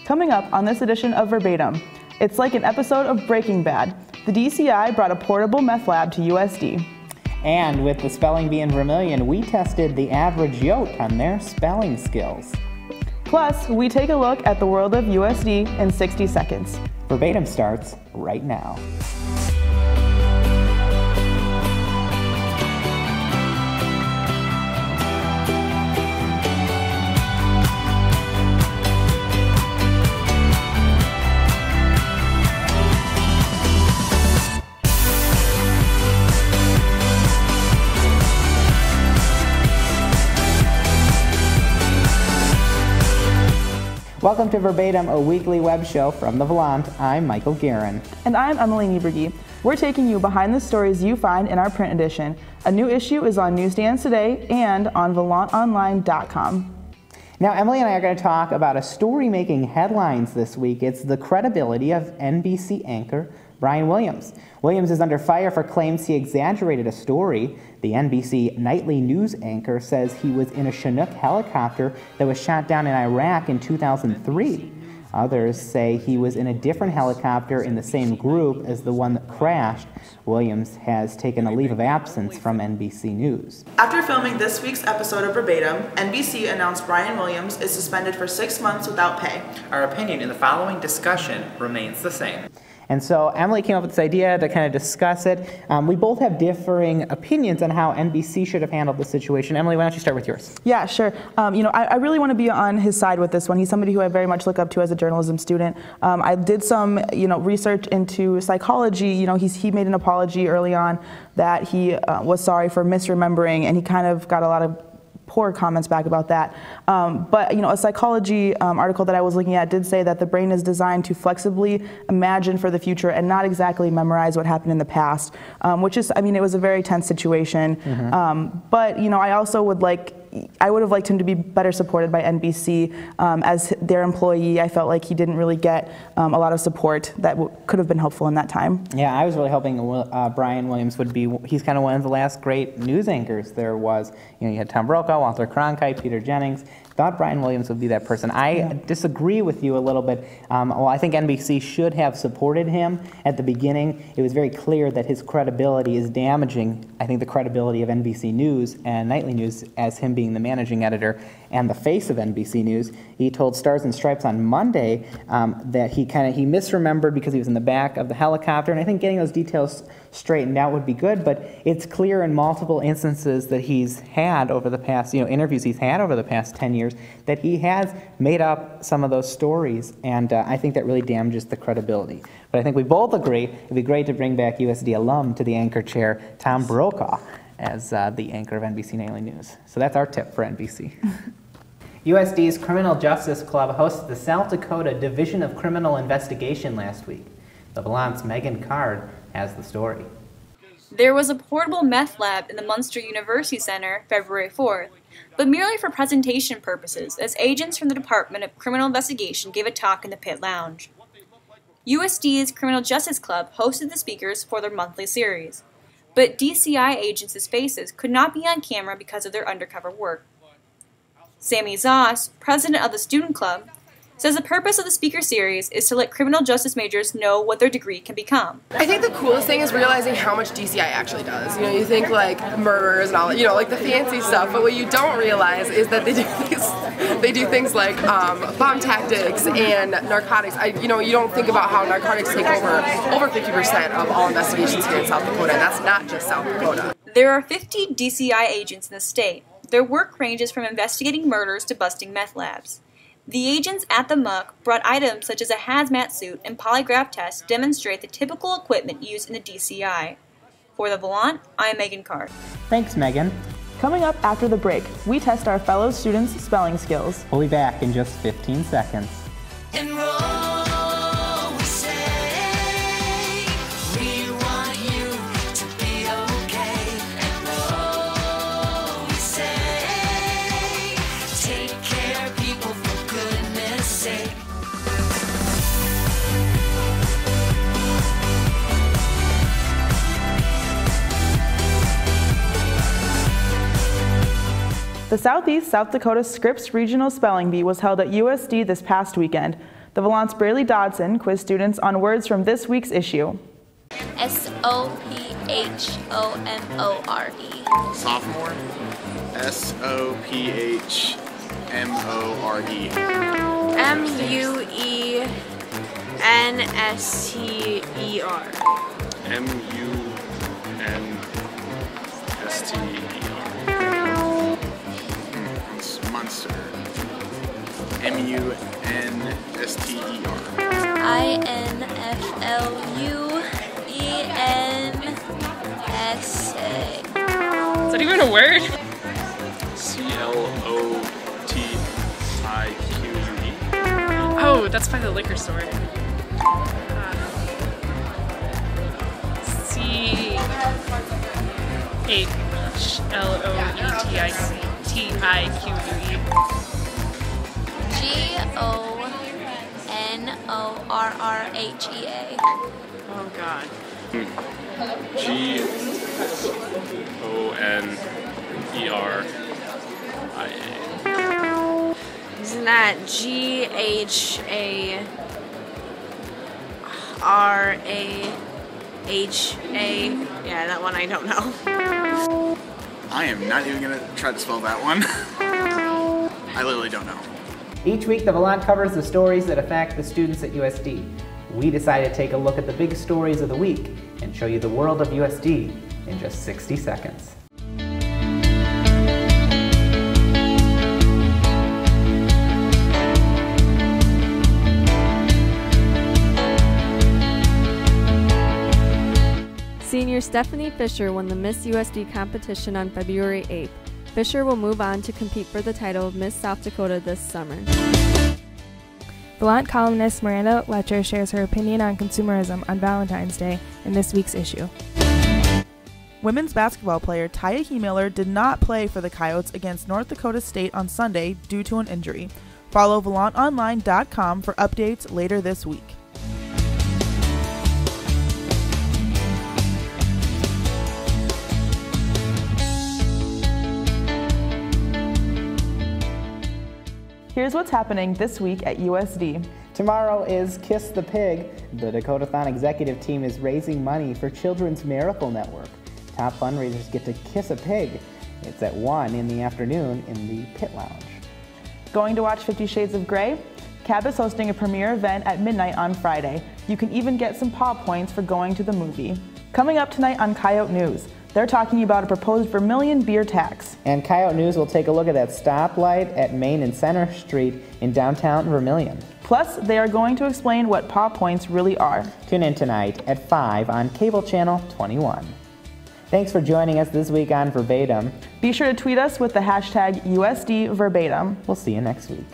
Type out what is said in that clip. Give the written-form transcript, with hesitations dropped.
Coming up on this edition of Verbatim, it's like an episode of Breaking Bad. The DCI brought a portable meth lab to USD. And with the spelling bee in Vermilion, we tested the average Yote on their spelling skills. Plus, we take a look at the world of USD in 60 seconds. Verbatim starts right now. Welcome to Verbatim, a weekly web show from the Volante. I'm Michael Geheren. And I'm Emily Niebrugge. We're taking you behind the stories you find in our print edition. A new issue is on newsstands today and on volanteonline.com. Now, Emily and I are going to talk about a story making headlines this week. It's the credibility of NBC anchor Brian Williams. Williams is under fire for claims he exaggerated a story. The NBC nightly news anchor says he was in a Chinook helicopter that was shot down in Iraq in 2003. Others say he was in a different helicopter in the same group as the one that crashed. Williams has taken a leave of absence from NBC News. After filming this week's episode of Verbatim, NBC announced Brian Williams is suspended for 6 months without pay. Our opinion in the following discussion remains the same. And so Emily came up with this idea to kind of discuss it. We both have differing opinions on how NBC should have handled the situation. Emily, why don't you start with yours? Yeah, sure. I really want to be on his side with this one. He's somebody who I very much look up to as a journalism student. I did some, research into psychology. He made an apology early on that he was sorry for misremembering, and he kind of got a lot of poor comments back about that. But a psychology article that I was looking at did say that the brain is designed to flexibly imagine for the future and not exactly memorize what happened in the past, which is, it was a very tense situation. Mm-hmm. But I would have liked him to be better supported by NBC as their employee. I felt like he didn't really get a lot of support that could have been helpful in that time. Yeah, I was really hoping Brian Williams would be, he's kind of one of the last great news anchors there was. You had Tom Brokaw, Walter Cronkite, Peter Jennings. Thought Brian Williams would be that person. I disagree with you a little bit. I think NBC should have supported him at the beginning. It was very clear that his credibility is damaging, I think, the credibility of NBC News and Nightly News as him being the managing editor and the face of NBC News. He told Stars and Stripes on Monday that he misremembered because he was in the back of the helicopter, and I think getting those details straightened out would be good, but it's clear in multiple instances that he's had over the past, interviews he's had over the past 10 years, that he has made up some of those stories, and I think that really damages the credibility. But I think we both agree it'd be great to bring back USD alum to the anchor chair, Tom Brokaw, as the anchor of NBC Nightly News. So that's our tip for NBC. USD's Criminal Justice Club hosted the South Dakota Division of Criminal Investigation last week. The Volante's Megan Card has the story. There was a portable meth lab in the Munster University Center February 4th, but merely for presentation purposes, as agents from the Department of Criminal Investigation gave a talk in the pit lounge. USD's Criminal Justice Club hosted the speakers for their monthly series, but DCI agents' faces could not be on camera because of their undercover work. Sammy Zoss, president of the student club, says the purpose of the speaker series is to let criminal justice majors know what their degree can become. I think the coolest thing is realizing how much DCI actually does. You think like murders and all, like the fancy stuff, but what you don't realize is that they do things like bomb tactics and narcotics. You don't think about how narcotics take over 50% of all investigations here in South Dakota, and that's not just South Dakota. There are 50 DCI agents in the state. Their work ranges from investigating murders to busting meth labs. The agents at the MUC brought items such as a hazmat suit and polygraph tests to demonstrate the typical equipment used in the DCI. For the Volante, I'm Megan Card. Thanks, Megan. Coming up after the break, we test our fellow students' spelling skills. We'll be back in just 15 seconds. Enroll, we say, we want you to be okay. Enroll, we say, take care of people for goodness sake. The Southeast South Dakota Scripps Regional Spelling Bee was held at USD this past weekend. The Volante's Braley Dodson quizzed students on words from this week's issue. Sophomore. Sophomore. Sophomore. Munster. Munster. Influenza. Is that even a word? Clotique. Oh, that's by the liquor store. CHLOETIQUE. GONORRHEA. Oh God. GONERIA. Isn't that GHARAHA? Yeah, that one I don't know. I am not even going to try to spell that one. I literally don't know. Each week, the Volante covers the stories that affect the students at USD. We decided to take a look at the big stories of the week and show you the world of USD in just 60 seconds. Senior Stephanie Fisher won the Miss USD competition on February 8th. Fisher will move on to compete for the title of Miss South Dakota this summer. Volante columnist Miranda Letcher shares her opinion on consumerism on Valentine's Day in this week's issue. Women's basketball player Katia Miller did not play for the Coyotes against North Dakota State on Sunday due to an injury. Follow VolanteOnline.com for updates later this week. Here's what's happening this week at USD. Tomorrow is Kiss the Pig. The Dakotathon executive team is raising money for Children's Miracle Network. Top fundraisers get to kiss a pig. It's at 1 in the afternoon in the Pit Lounge. Going to watch 50 Shades of Grey? CAB is hosting a premiere event at midnight on Friday. You can even get some paw points for going to the movie. Coming up tonight on Coyote News, they're talking about a proposed Vermilion beer tax. And Coyote News will take a look at that stoplight at Main and Center Street in downtown Vermilion. Plus, they are going to explain what paw points really are. Tune in tonight at 5 on Cable Channel 21. Thanks for joining us this week on Verbatim. Be sure to tweet us with the hashtag USD Verbatim. We'll see you next week.